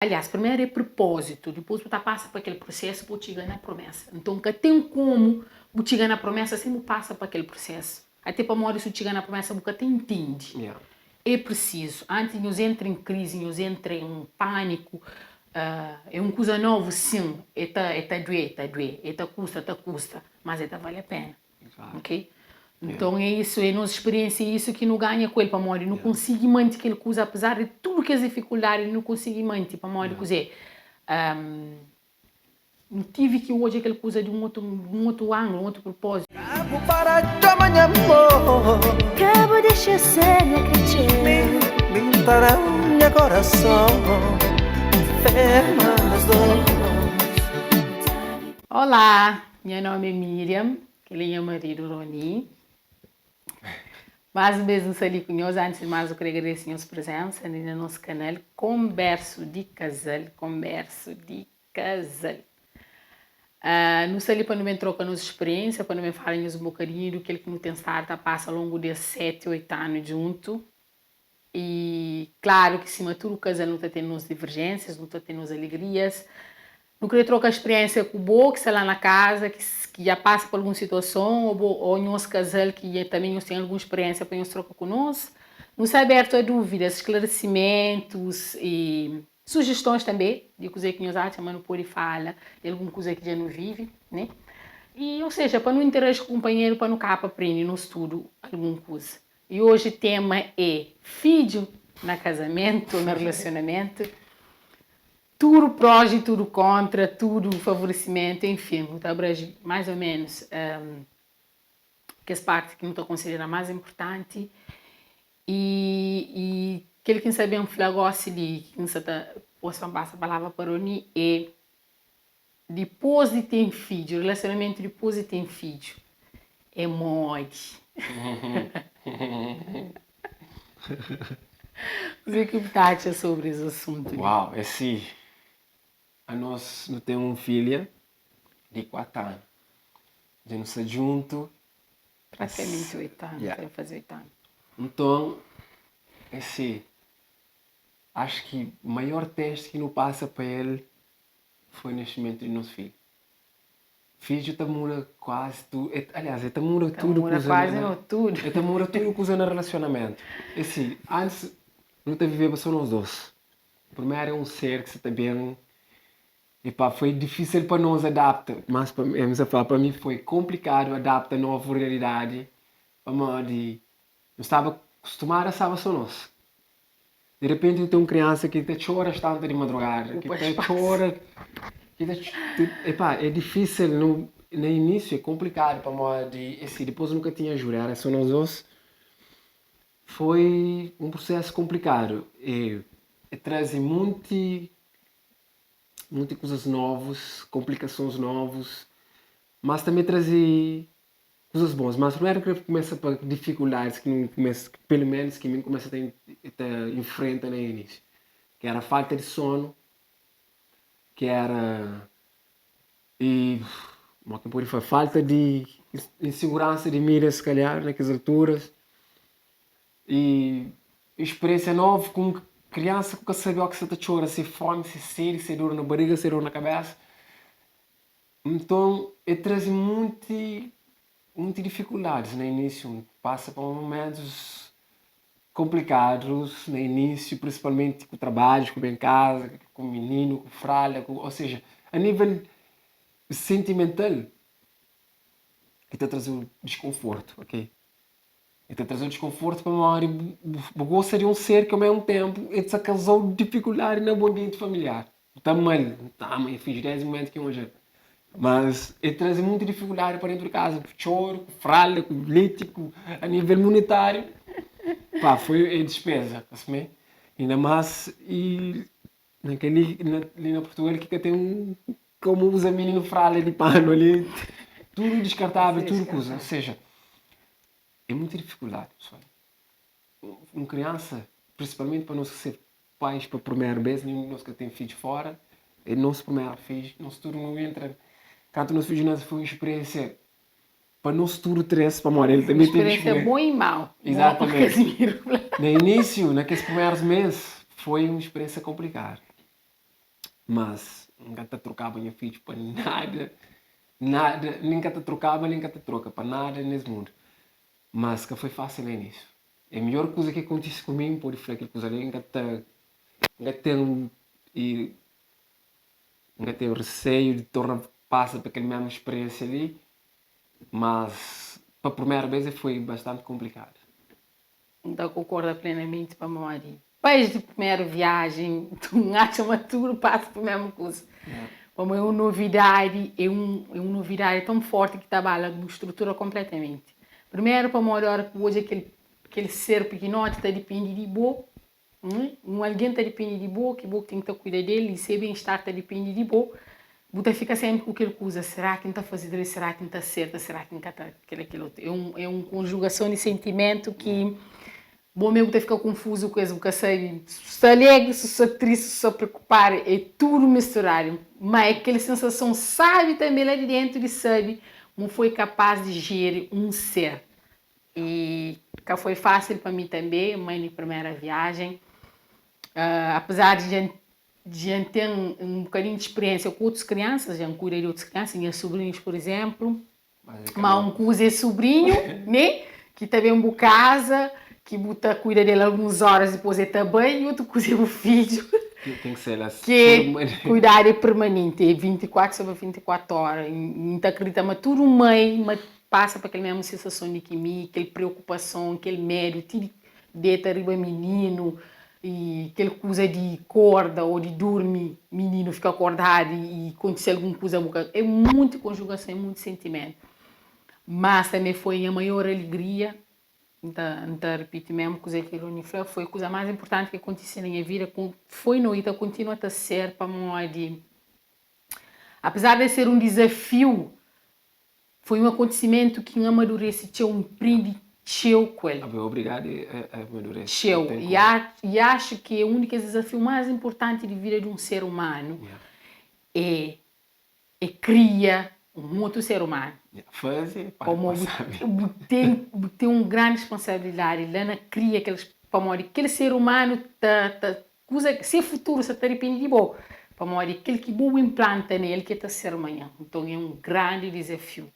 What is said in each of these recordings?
Aliás, primeiro é propósito, depois você passa para aquele processo para chegar na promessa. Então, que tem como você chegar na promessa, sempre passa para aquele processo. Até para morrer, se chegar na promessa, você tem entende. Yeah. É preciso. Antes de nos entrar em crise, nos entrar em pânico, é uma coisa nova, sim. É doer. É custa, mas vale a pena. Claro. Ok? Então é isso, é nossa experiência, é isso que não ganha com ele para morrer. Não consigo manter aquele coisa, apesar de tudo que as dificuldades, não consigo manter para morrer. Não tive que hoje aquele coisa de um outro ângulo, um outro propósito. Cabo deixa ser Para meu coração enferma das dores. Olá, meu nome é Miriam, que ele é o marido Roni. Mais uma vez, nos ali com nós, antes de mais, eu queria agradecer a sua presença no nosso canal Converso de Casal. Nos ali para não trocar nossa experiência, para não falar um bocadinho do que ele não tem estado a passar ao longo de 7, 8 anos junto. E claro que, acima de tudo, o casal não está tendo as divergências, não está tendo as alegrias. Não queria trocar experiência com o Bo, que está lá na casa, que já passa por alguma situação, ou nosso casal que também tem alguma experiência para nos trocar conosco. Nos é aberto a dúvidas, esclarecimentos e sugestões também, de coisa que nós achamos, mas não pode falar, de alguma coisa que já não vive, né? E, ou seja, para não interagir com o companheiro, para não capa aprender no estudo alguma coisa. E hoje o tema é filho no casamento, no relacionamento. Tudo prós e tudo contra, tudo favorecimento, enfim, vou abranger mais ou menos que as partes que não estou considerando mais importante e aquele que sabe um flagócio de que não se possa passar a palavra para mim é depois de ter filho, relacionamento depois de ter filho é morte. Você que acha sobre esse assunto? Uau, é sim. A nós não tem uma filha de 4 anos. A gente está junto. Praticamente 8 anos, Yeah. vai fazer 8 anos. Então, esse, acho que o maior teste que não passa para ele foi o nascimento do nosso filho. Filho demora quase tudo. Aliás, ele demora tudo. Demora quase não tudo. Ele demora tudo que usa no relacionamento. Assim, antes não te vivia só nós dois. Primeiro é um ser que você está bem. E pá, foi difícil para nós adaptar, mas para mim foi complicado adaptar a nova realidade. Não estava acostumado a estar só nós. De repente tem uma criança que te chora tanto de madrugada, que te chora. Epá, é difícil, no início é complicado para nós. Depois nunca tinha ajuda, era só nós dois. Foi um processo complicado. E traz muitas coisas novas, complicações novas, mas também trazer coisas boas. Mas primeiro que começa para dificuldades que pelo menos que mim começa a enfrentar no início, que era a falta de sono, que era foi falta de insegurança de mira, se calhar, naquelas alturas, e experiência nova com criança que sabia que você está chorando, se fome, se sede, se dor na barriga, se dor na cabeça. Então, eu traz muitas dificuldades no início. Passa por momentos complicados no início, principalmente com o trabalho, com o bem em casa, com o menino, com o fralha, ou seja, a nível sentimental, está trazendo desconforto, ok? Está trazendo desconforto para uma área. Gosta de um ser que ao mesmo tempo está causando dificuldade no ambiente familiar. Está mal, fiz 10 momentos que hoje. Mas ele traz muita dificuldade para dentro de casa, com choro, com fralda, com leite, a nível monetário. Pá, foi a despesa, assim, ainda mais e ali na Portugal que tem como usa menino fralda de pano ali, tudo descartável, tudo coisa, ou seja, é muita dificuldade, pessoal. Uma criança, principalmente para nós ser pais para a primeira vez, nós que temos filhos fora, é nosso primeiro filho, nosso turno não entra. Quando nosso filho nasce foi uma experiência para nosso futuro interesse para morrer. Ele também uma experiência boa e mal. Exatamente. No início, naqueles primeiros meses, foi uma experiência complicada. mas nunca te trocava minha filha para nada, nunca te trocava, nunca te troca para nada nesse mundo. Mas que foi fácil no início. A melhor coisa que acontece comigo, pode falar aquela coisa ali, nunca tenho e nunca tenho receio de tornar passa para aquela mesma experiência ali, mas para a primeira vez foi bastante complicado. Então concordo plenamente com a Maria. Depois de primeira viagem, tu acha maturo, passa por mesma coisa. Como é uma novidade, é uma novidade tão forte que trabalha com estrutura completamente. Primeiro, para morar que hoje aquele ser pequenote está depende de boa, alguém está depende de boa, que boa tem que cuidar dele, e se bem-estar está depende de boa. Você fica sempre com aquela coisa, será que não está fazendo isso, será que não está certo, será que não está aquilo. É uma conjugação de sentimento que bom mesmo te fica confuso com isso, porque sei, se está alegre, se está triste, se está preocupado, é tudo misturado. Mas aquela sensação, sabe, também lá de dentro de sabe, não foi capaz de gerir um ser. E que foi fácil para mim também, minha primeira viagem. Apesar de ter um bocadinho de experiência com outras crianças, já cuidei de outras crianças, minhas sobrinhos, por exemplo, mas um coisa é sobrinho, né? Que também é casa, que buta cuida dele algumas horas depois é também, e outro coisa é o filho. Tem que ser assim. Que cuidar é permanente, é 24 sobre 24 horas. Não acredita, mas tudo mãe passa para aquela mesma sensação de química, aquela preocupação, aquele medo, tudo de arriba menino, e aquela coisa de corda ou de dormir, menino fica acordado e acontecer alguma coisa. É muita conjugação, é muito sentimento. Mas também foi a maior alegria. Então, repito mesmo, coisa que ele falou, foi a coisa mais importante que aconteceu na minha vida, foi no Ita, continua a ser para mim, apesar de ser um desafio, foi um acontecimento que amadurece, um prende com ele. Obrigado a amadurecer. E acho que o único desafio mais importante de vida de um ser humano é criar um outro ser humano. Fazer como tem uma grande responsabilidade lá na cria aquele ser humano se futuro se depende de bom para aquele que bom implanta nele que está ser amanhã. Então é um grande desafio,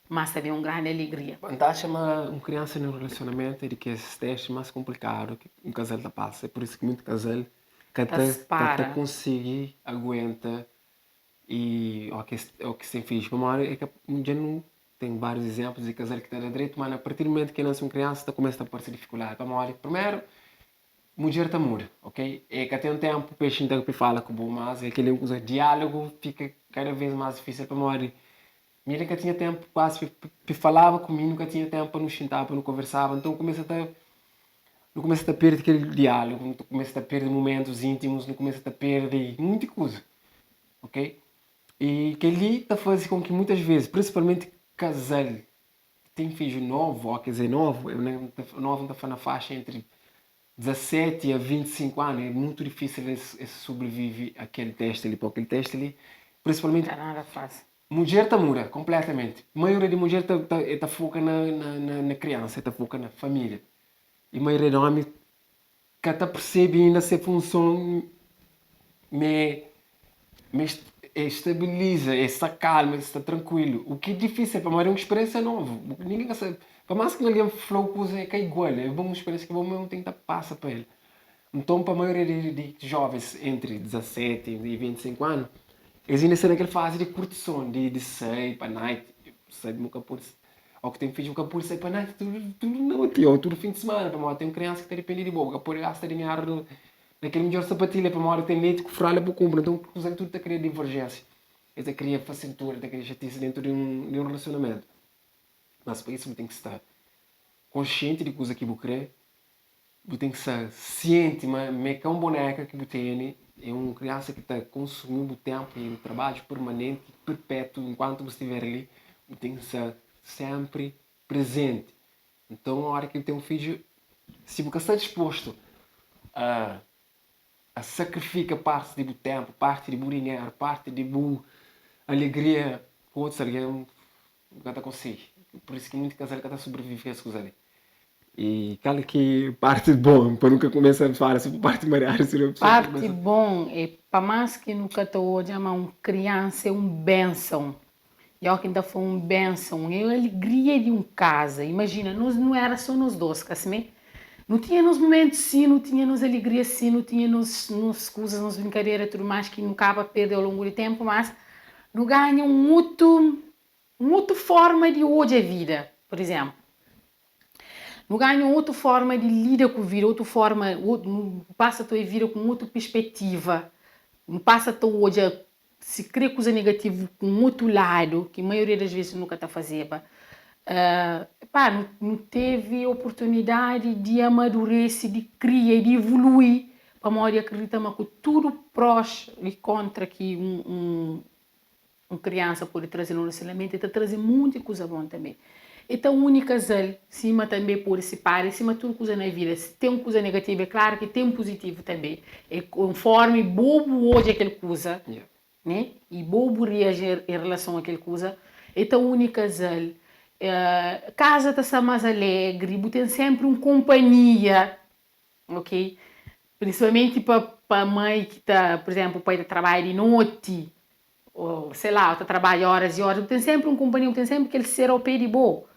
mas também uma grande alegria. Vantagem uma criança no relacionamento é de que esse teste mais complicado que um casal da passa, é por isso que muito casal que até conseguir aguenta. E o que se fez, é que já não tem vários exemplos de casal que está na direito, mas a partir do momento que nasce uma criança, começa a aparecer dificuldade. Primeiro, mulher está muda, ok? É que até um tempo o peixe então que fala com o bom, mas aquele diálogo fica cada vez mais difícil para morrer. Minha nunca tinha tempo quase para falava comigo, nunca tinha tempo para nos sentar, para não conversar, então começa a perder aquele diálogo, começa a perder momentos íntimos, começa a perder muita coisa, ok? E que ali está fazendo com que muitas vezes, principalmente casal que tem filho novo, ou quer dizer novo está na faixa entre 17 a 25 anos, é muito difícil sobreviver àquele teste ali, porque aquele teste ali, principalmente, nada fácil. Mulher está muda completamente. A maioria de mulher está foca na criança, está foca na família. E a maioria de homem que está percebendo essa função estabiliza, está calmo, está tranquilo. O que é difícil para uma experiência nova. Ninguém sabe. Para mais que alguém falou coisa que é igual, é uma experiência que você tem que passar para ele. Então, para a maioria de jovens entre 17 e 25 anos, eles ainda estão naquela fase de curtição, de sair para a noite, sair de nunca pode. Ou que tem filho nunca pode sair para a noite, tudo não, tio, tudo fim de semana. Para tem criança que está dependendo de boca, pode gastar dinheiro naquele melhor sapatilha, para uma hora tem leite que fralha para comprar. Então, tudo está a criar divergência. Está a criar facilidade, está a criar chatice dentro de um relacionamento. Mas para isso, você tem que estar consciente de coisa que você quer. Você tem que estar ciente, mas é um boneca que você tem. É uma criança que está consumindo tempo e um trabalho permanente, perpétuo, enquanto você estiver ali. Você tem que estar sempre presente. Então, na hora que tem um filho, se você está disposto a sacrificar parte do tempo, parte do dinheiro, parte da alegria, pode ser que não consegue. Por isso que muitos casais estão sobrevivendo a essas coisas ali. E cala que parte bom, para nunca começar a falar sobre parte mariária, seria Parte bom é para mais que nunca estou chama uma criança é um bênção. E ó, que ainda foi um bênção, é a alegria de um casa. Imagina, nós não era só nós dois, que assim, não tinha nos momentos sim, não tinha nos alegrias sim, não tinha nos coisas, nos brincadeiras, tudo mais que não acaba perder ao longo do tempo, mas não ganha outra forma de hoje a vida, por exemplo. Não ganha outra forma de lidar com a vida, outra forma, passa a tua vida com outra perspectiva. Não passa a tua hoje a se crer coisa negativa com outro lado, que a maioria das vezes nunca está a fazer. Não teve oportunidade de amadurecer, de criar, de evoluir. Para a acredita que tudo prós e contra que uma criança pode trazer no relacionamento, está trazendo muita coisa boa também. Então, o único casal, cima também pode se parar, cima tudo coisa na vida. Se tem uma coisa negativa, é claro que tem um positivo também. É conforme bobo hoje aquela coisa, né? E bobo reagir em relação àquela coisa. Então, o único casal, casa está mais alegre, tem sempre uma companhia, ok? Principalmente para a mãe que está, por exemplo, o pai trabalha de noite, ou sei lá, está trabalhando horas e horas, tem sempre uma companhia, tem sempre aquele ser ao pé de boa,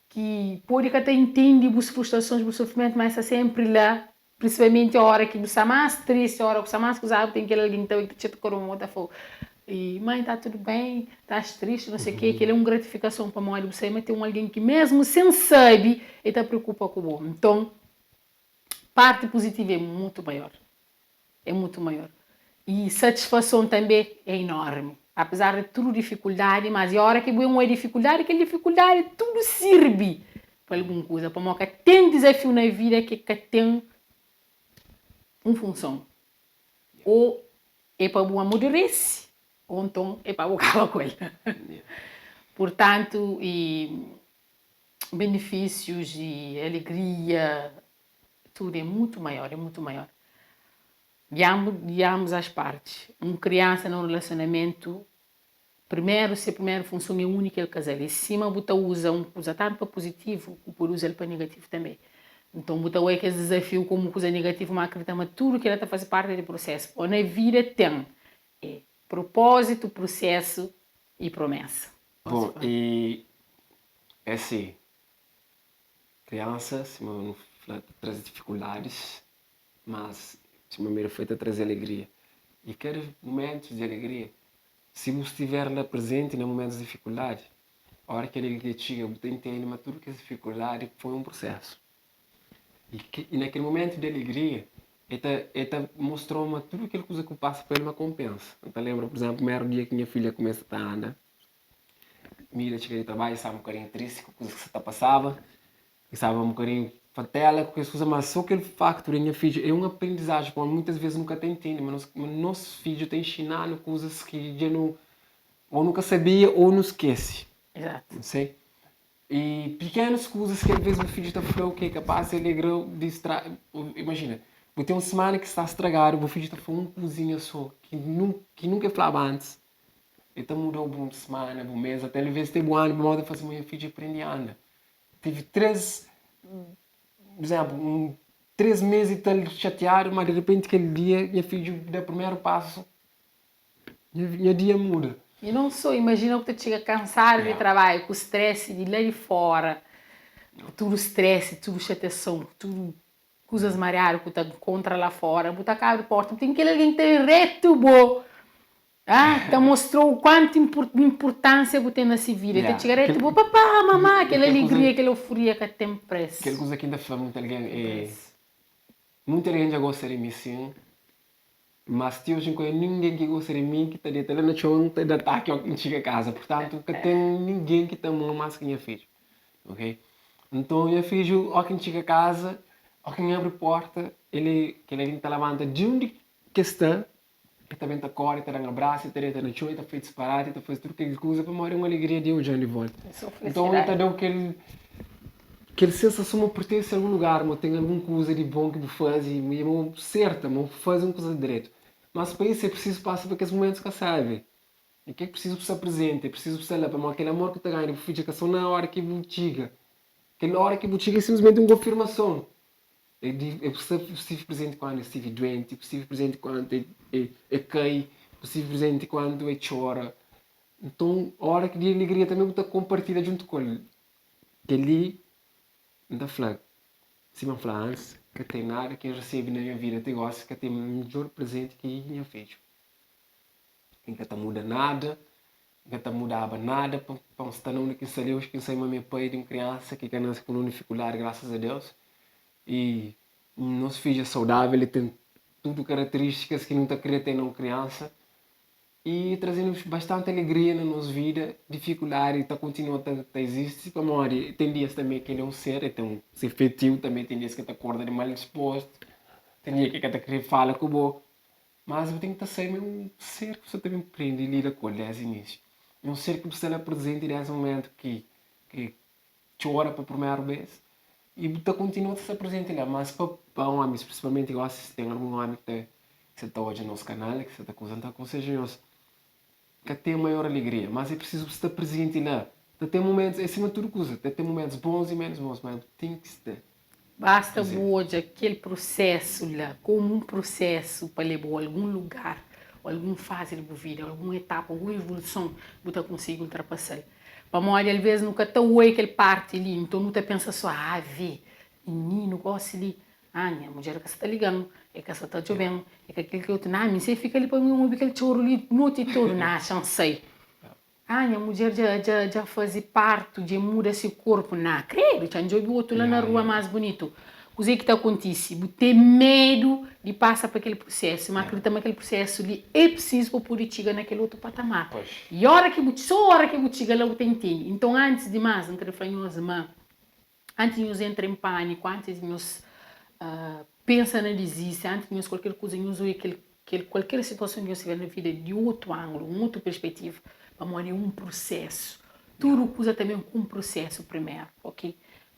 que pode que até entende as frustrações, o sofrimento, mas está sempre lá, principalmente a hora que você está mais triste, a hora que você está mais coisado, tem aquele alguém que te tocou uma outra fogo. E mãe, está tudo bem, estás triste, não sei o quê, que ele é uma gratificação para a mãe de você, mas tem alguém que mesmo sem saber, ele está preocupado com o bom. Então, parte positiva é muito maior. É muito maior. E satisfação também é enorme. Apesar de tudo dificuldade, mas a hora que vem uma dificuldade, aquela dificuldade tudo serve para alguma coisa. Para mim, tem desafio na vida que tem uma função. Ou é para o amadurecer, ou então é para o acabar com ela. Portanto, benefícios e alegria, tudo é muito maior, é muito maior. De ambas as partes. Uma criança num relacionamento, se a primeira função é única, é o casal. E se cima você usa tanto para positivo, ou usa ele para negativo também. Então, você é que esse desafio como coisa negativa, mas acredita, mas tudo que ela está fazendo parte do processo. Ou na vida tem propósito, processo e promessa. Bom, e é assim, criança, se não traz dificuldades, mas se uma maneira feita trazer alegria. E quero momentos de alegria. Se você estiver lá presente em momentos de dificuldade, a hora que a alegria chega, você entende, mas tudo que é dificuldade foi um processo. E naquele momento de alegria, ele mostrou-me tudo aquilo que eu passo para ele uma compensa. Então lembro, por exemplo, o primeiro dia que minha filha começa a andar, Mila chega de trabalho, sabe um bocadinho triste com a coisa que você está passando, e sabe um bocadinho fatela com as coisas, mas só aquele facto da minha filha é um aprendizagem, porque muitas vezes nunca te entende, mas nosso filho tem ensinado coisas que já não, ou nunca sabia ou não esquece. Exato. Não sei. E pequenas coisas que às vezes o filho está falando que é capaz de alegrar, distrair. Imagina, vou ter uma semana que está estragado, o filho está falando uma coisinha só, que nunca falava antes. Então mudou uma semana, um mês, até ele vez teve um ano, modo de fazer minha filha aprender a andar. Tive 3 meses e tal chateado, mas de repente aquele dia minha filha dá o primeiro passo, minha dia muda. E não só, imagina que tu chega cansado de trabalho, com o estresse de lá de fora, tudo estresse, tudo chateação, tudo coisas mareadas que tu encontra lá fora, tu acaba de porta, tem aquele alguém que tem reto bom. Então mostrou o quanto importância que tem nessa vida. Então chega reto bom, papá, mamãe, aquela alegria, aquela euforia que tem preço. Aquela coisa que ainda faz muita gente já gosta de mim, sim. Mas hoje não conheço ninguém que gosta de mim, que está de tela na chão, está de ataque ao que chega a casa. Portanto, que tem ninguém que está mais que minha filha. Ok? Então, minha filha, ao que chega a casa, ao que abre a porta, ele está levanta de onde que está, ele também está corre, está dando um abraço, está na chão, está feito disparate, está fazendo tudo aquilo coisa para morrer uma alegria de hoje de volta. Então, ele está dando aquele sensação de pertencer a algum lugar, mas tem alguma coisa de bom que me faz e me certa, mas faz uma coisa de direito. Mas para isso é preciso passar por aqueles momentos que sabe. E que é preciso estar presente, é preciso estar lá para aquele amor que está ganhando, que fica só na hora que ele chega. aquela hora que você chega é simplesmente uma confirmação. Eu estive presente quando eu estive doente, eu estive presente quando eu caí, eu estive presente quando eu choro. Então, a hora que de alegria também você compartilha junto com ele. Que ali, da flag, se não falar antes, que tem nada que eu recebo na minha vida, eu gosto que tem o melhor presente que eu tinha feito. Que não muda nada, não mudava nada, para estar não que saiu, que saiu meu pai de uma criança que nasce com uma dificuldade, graças a Deus. E nosso filho é saudável, ele tem tudo características que não está querendo ter uma criança. E trazendo bastante alegria na nossa vida, dificuldade está continuando a existir, como tem dias também que ele é um ser, então ser feitio também, tem dias que está acorda de mal disposto, tem dias que está querendo falar com o bo, mas eu tenho que estar sempre um ser que você também aprende e lida com ele desde o início. É um ser que você está presente desde o momento que chora para a primeira vez e está continuando a estar presente lá, mas para homens, principalmente eu acho que tem algum homem que está hoje no nosso canal, que você está aconselhando que tem maior alegria, mas é preciso estar presente lá. Tem momentos, é acima de tudo coisa, tem momentos bons e menos bons, mas tem que estar. Basta hoje aquele processo lá, como um processo para levar a algum lugar, algum fase da vida, alguma etapa, alguma evolução, você consiga ultrapassar. Para morrer, às vezes, nunca está aquele parte ali, então não pensa só, vê, menino, gosta ali, minha mulher que está ligando, é que está chovendo, é que aquele que eu tenho, mas você fica ali para mim, aquele choro ali, noite todo, chancei. Minha mulher já faz parto, já muda esse corpo, não, credo, já não o outro lá na rua mais bonito. O que está acontecendo? Ter medo de passar por aquele processo, mas acredita que aquele processo ali é preciso para poder chegar naquele outro patamar. E só a hora que você chega lá, você entende. Então, antes de mais, não quero falar em antes de nos entrar em pânico, antes de nos pensar na desista, antes de nos qualquer coisa, nos qualquer situação que você vê na vida de outro ângulo, uma outra perspectiva, vamos é um processo. Tudo coisa também com um processo primeiro, ok?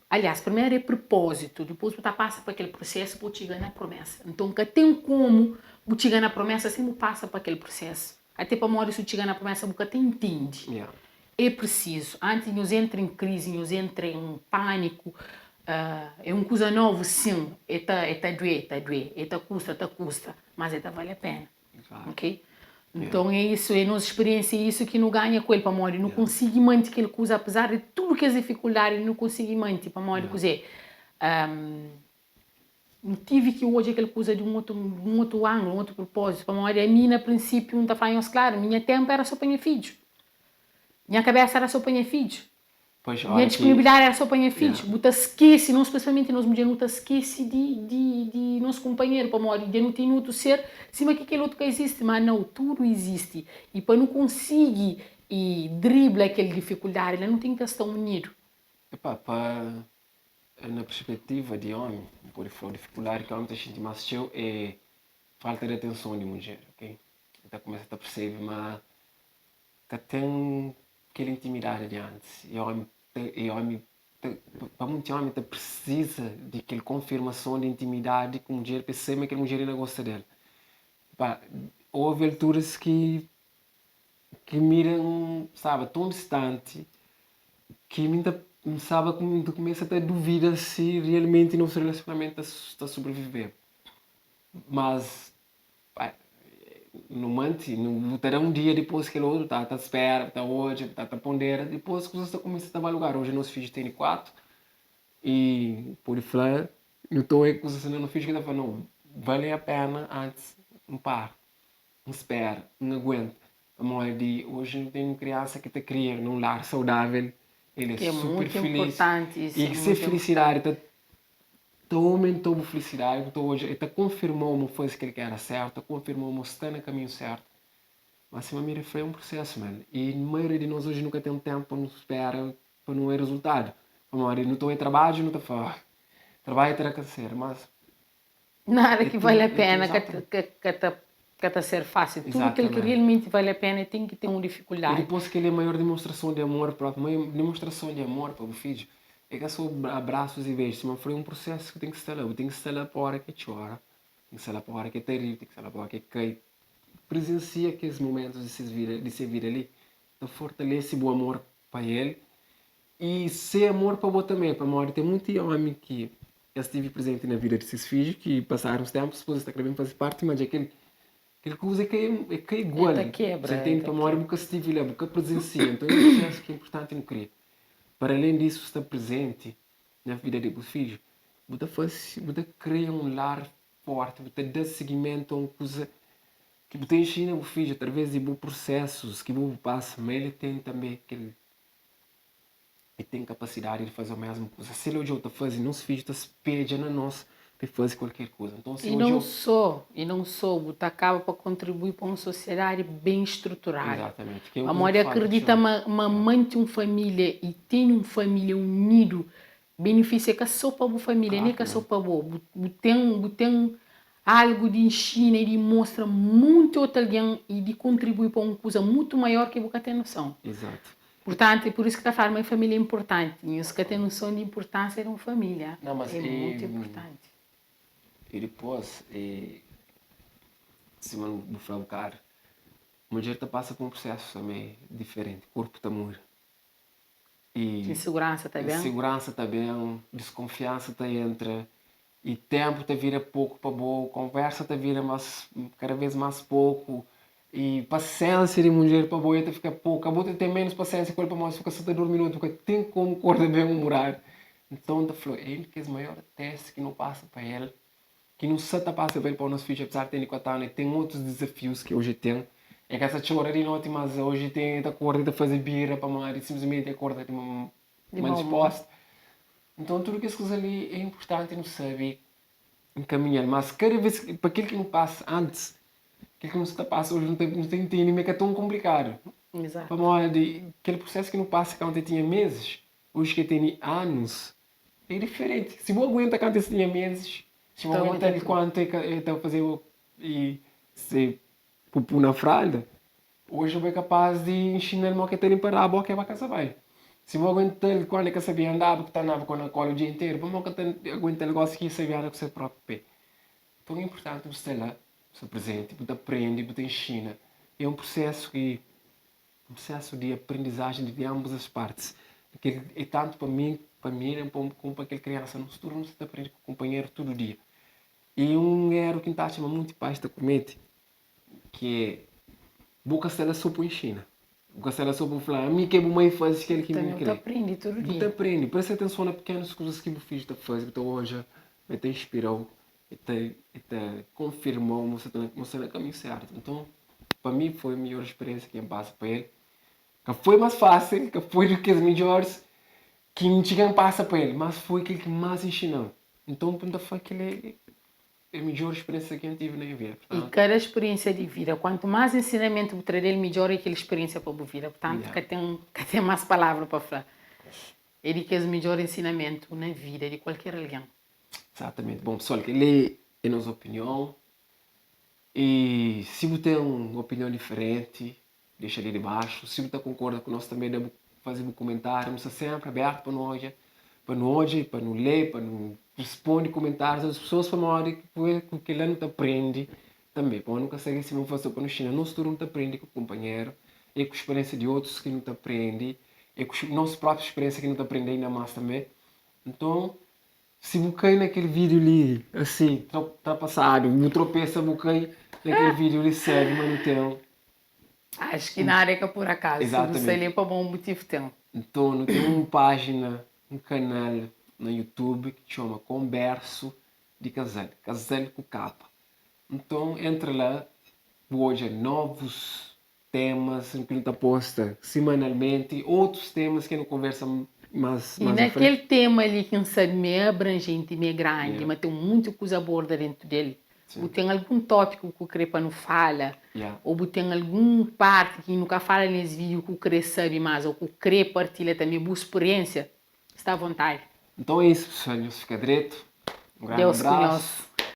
Aliás, primeiro é propósito, depois você passa para aquele processo para chegar na promessa. Então, que tem como você chegar na promessa, sempre passa para aquele processo. Até para morrer, se chegar na promessa, você até entende. É preciso, antes de nos entrar em crise, nos entrar em pânico, é uma coisa nova, sim, é doer, custa, mas vale a pena, ok? Então é isso, é nossa experiência, é isso que não ganha com ele para morrer, não consigo manter aquela coisa, apesar de tudo que as dificuldades, não consigo manter para morrer, não tive que hoje aquela coisa de um outro ângulo, um outro propósito, para morrer, a minha, a princípio, não está falando claro, minha tempo era só para minha filho. Minha cabeça era só para minha filho. Minha disponibilidade era só para minha filho. Você esquece, nós, especialmente nós mulheres, não esquece de nosso companheiro para morrer. De não ter outro ser, cima que aquele outro que existe. Mas não, tudo existe. E para não conseguir e driblar aquela dificuldade, ela não tem que estar unido. Na perspectiva de homem, por exemplo, a dificuldade que o homem está sentindo mais seu é falta de atenção de mulher, ok? Então começa a perceber, mas que tem aquela intimidade de antes. E o homem para muito homem precisa de aquela confirmação de intimidade com a mulher, percebe que a mulher ainda gosta dele. Houve alturas que miram, sabe, tão distante que ainda sabe que começa a ter dúvida se realmente nosso relacionamento está a sobreviver. Mas não terá um dia depois que o outro está à espera, está hoje, está a pondera, depois as coisas começam a tomar lugar. Hoje nossos filhos têm 4 e por falar, não estou aí com os não filhos que estão falando, não, vale a pena antes, não para, não espera, não aguenta. Hoje não tem uma criança que está criando num lar saudável, ele é super feliz. E que se felicidade aumentou a felicidade, então hoje ele confirmou uma coisa que ele era certo, confirmou que está no caminho certo. Mas se me foi um processo, mano. E a maioria de nós hoje nunca tem tempo para não esperar, para não ter resultado. Não estou em trabalho, não estou fora. Trabalho terá que ser, mas nada que vale a pena, que está ser fácil. Tudo aquilo que realmente vale a pena tem que ter uma dificuldade. E depois que ele é a maior demonstração de amor próprio, maior demonstração de amor para o filho, é que é só abraços e beijos, mas foi um processo que tem que estar lá. Tem que estar lá para a hora que chora, tem que estar lá para a hora que é terrível, tem que estar lá para a hora que cai. Presencia aqueles momentos de se vir ali, então fortalece o amor para ele E ser amor para o também, para morrer. Tem muito homem que eu estive presente na vida desses filhos que passaram os tempos, depois está querendo fazer parte, mas aquele coisa é igual. Esta quebra, Você entende? esta Para morrer, quebra. porque estive lá, porque presencia. Então eu acho que é importante não querer. Para além disso, estar presente na vida dos filhos, você cria um lar forte, você dá seguimento a uma coisa que você ensina o filho através de bons processos que você passa, mas ele tem também aquele. E tem capacidade de fazer a mesma coisa. Se ele hoje está fazendo, nosso filho está se pede na nós de fazer qualquer coisa. Então, se E hoje não só, você acaba para contribuir para uma sociedade bem estruturada. exatamente. Que é o A que Maria fala, acredita chama. uma mãe tem uma família e tem uma família unido, benefício é que só para a família, nem que só para você. Você tem algo de ensina e de mostra muito outro alguém e de contribuir para uma coisa muito maior que você tem noção. Exato. Portanto, é por isso que está falando uma família é importante. E os que têm noção de importância de uma família. Não, mas é muito importante. E depois, se não vou falar, a mulher passa por um processo também diferente. O corpo está muito. E Insegurança também. insegurança também, desconfiança está entra. E tempo te vira pouco para boa, conversa te vira cada vez mais pouco. E paciência de mulher para boa te fica pouco. Acabou de ter menos paciência com ele para mais, fica só 2 minutos, porque tem como acordar bem morar. Então, ele que é o maior teste que não passa para ele, que não se passa para ele para o nosso filho, apesar de ter 4 anos, tem outros desafios que hoje tem. É que essa chora de noite, mas hoje tem a corda de fazer birra para mãe, simplesmente acorda de uma disposta. Então, tudo que essas coisas ali é importante não saber encaminhar. Mas cada vez, para aquilo que não passa antes, aquilo que não se passa hoje, não tem entendimento, que é tão complicado. Exato. Para mim, aquele processo que não passa quando eu tinha meses, hoje que eu tenho anos, é diferente. Se eu aguento quando eu tinha meses, se eu aguento quando eu estava fazendo e se pupu na fralda, hoje eu sou capaz de ensinar-me o que tem para a boca e vai casa vai. Se eu aguentar quando eu sabia andar, porque estava com a cola o dia inteiro, para eu aguentar o negócio que eu sabia andar com o seu próprio pé. Então é importante você estar lá, você presente, você aprende, você ensina. É um processo de aprendizagem de ambas as partes. Que é tanto para mim como para aquela criança. No futuro você aprende com o companheiro todo dia. E um erro que está chamando muito pais da comete, que é boca se só para ensina. Boca se só para falar, a mim que é mãe faz aquilo que me quer. Você aprende todo dia. Você aprende, presta atenção nas pequenas coisas que o filho está fazendo. Então hoje, te inspirou, te confirmou, você no caminho certo. Então, para mim foi a melhor experiência que eu passo para ele. Que foi mais fácil, que foi do que as melhores que ninguém passa para ele, mas foi aquele que mais ensinou. Então, foi aquele a melhor experiência que eu tive na minha vida. Portanto, e cada experiência de vida, quanto mais ensinamento você ter, melhor é aquela experiência para a vida. Portanto, que tem mais palavras para falar. Ele que é o melhor ensinamento na vida de qualquer alguém. Exatamente. Bom, pessoal, ele é a nossa opinião. E se você tem uma opinião diferente, deixa ali debaixo. Se você concorda com nós também, deve fazer um comentário. Nós estamos sempre abertos para nós, para nos ler, para nos responder comentários. As pessoas falam que ela não aprende também. Para nunca saber se não fazer para nos China. Nós não aprende com o companheiro. É com a experiência de outros que não aprende. É com a nossa própria experiência que não aprende ainda mais também. Então, se buquei naquele vídeo ali, assim, ultrapassado, me tropeça, buquei naquele vídeo ali, segue, mas não tem. Acho que na área que é por acaso. Exatamente. Se você para bom motivo tem. Então, não tem uma página, um canal no YouTube que chama Converso de Casal. Casal com capa. Então, entra lá, hoje novos temas que não está posta semanalmente, outros temas que não conversa mais e naquele tema ali que não sabe meio abrangente, meio grande, mas tem muita coisa aborda dentro dele. Ou tem algum tópico que o Crepa não fala, ou tem alguma parte que nunca fala nesse vídeo que o Crepa sabe mais, ou que o Crepa partilha também boa experiência, está à vontade. Então é isso, pessoal. Fica direito. Um grande Deus abraço. conhece.